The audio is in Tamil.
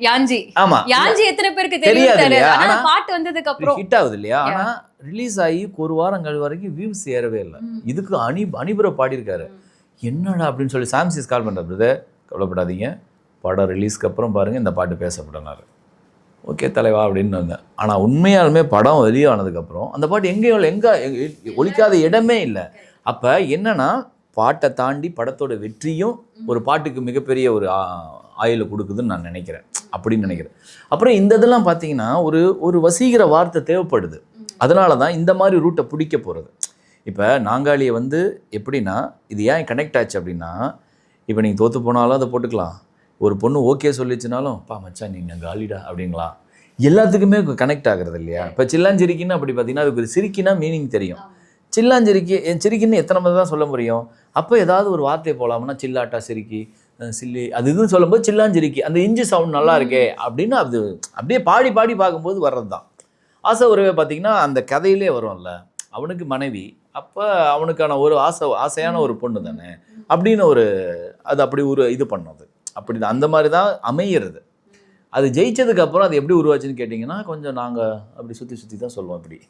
யாஞ்சி. ஆமா. யாஞ்சி எத்தனை பேருக்கு தெரியாது தெரியும் இல்லையா? ஆனா ஆனா பாட்டு வந்ததுக்கு அப்புறம் ஹிட் ஆகுது இல்லையா? ஆனா ரிலீஸ் ஆகி ஒரு வாரம் வரைக்கும் வியூஸ் ஏறவே இல்லை. இதுக்கு அனிபுர பாடியிருக்காரு. என்னடா அப்படின்னு சொல்லி சாம்சிஸ் கால் பண்ற பிரதர், கவலைப்படாதீங்க, படம் ரிலீஸ்க்கு அப்புறம் பாருங்க இந்த பாட்டு பேசப்படனாரு. ஓகே தலைவா அப்படின்னு வந்தேன். ஆனால் உண்மையாலுமே படம் வெளியே ஆனதுக்கப்புறம் அந்த பாட்டு எங்கே ஒலிக்காத இடமே இல்லை. அப்போ என்னன்னா பாட்டை தாண்டி படத்தோட வெற்றியும் ஒரு பாட்டுக்கு மிகப்பெரிய ஒரு ஆயுளை கொடுக்குதுன்னு நான் நினைக்கிறேன், அப்படின்னு நினைக்கிறேன். அப்புறம் இந்த இதெல்லாம் பார்த்தீங்கன்னா ஒரு வசீகர வார்த்தை தேவைப்படுது. அதனால தான் இந்த மாதிரி ரூட்டை பிடிக்க போகிறது. இப்போ நாங்காலியை வந்து எப்படின்னா, இது ஏன் கனெக்ட் ஆச்சு அப்படின்னா, இப்போ நீங்கள் தோற்று போனாலும் அதை போட்டுக்கலாம், ஒரு பொண்ணு ஓகே சொல்லிச்சுனாலும் பா மச்சான் நீங்கள் காலிடா அப்படிங்களா, எல்லாத்துக்குமே கனெக்ட் ஆகுறது இல்லையா? இப்போ சில்லாஞ்சிரிக்கின்னு அப்படி பார்த்தீங்கன்னா அதுக்கு ஒரு சிரிக்கினா மீனிங் தெரியும். சில்லாஞ்சிரிக்கி சிரிக்கின்னு எத்தனை மாதிரி தான் சொல்ல முடியும்? அப்போ ஏதாவது ஒரு வார்த்தை போகலாம்னா சில்லாட்டா சிரிக்கி, சில்லி அது இதுன்னு சொல்லும்போது சில்லாஞ்சிரிக்கி அந்த இஞ்சி சவுண்ட் நல்லா இருக்கே அப்படின்னு அது அப்படியே பாடி பாடி பார்க்கும்போது வர்றது தான். ஆசை உறவே பார்த்தீங்கன்னா அந்த கதையிலே வரும்ல, அவனுக்கு மனைவி, அப்போ அவனுக்கான ஒரு ஆசையான ஒரு பொண்ணு தானே அப்படின்னு அது அப்படி இது பண்ணது அப்படி தான், அந்த மாதிரி தான் அமையிறது. அது ஜெயிச்சதுக்கு அப்புறம் அது எப்படி உருவாச்சுன்னு கேட்டிங்கன்னா கொஞ்சம் நாங்கள் அப்படி சுற்றி தான் சொல்லுவோம் இப்படி.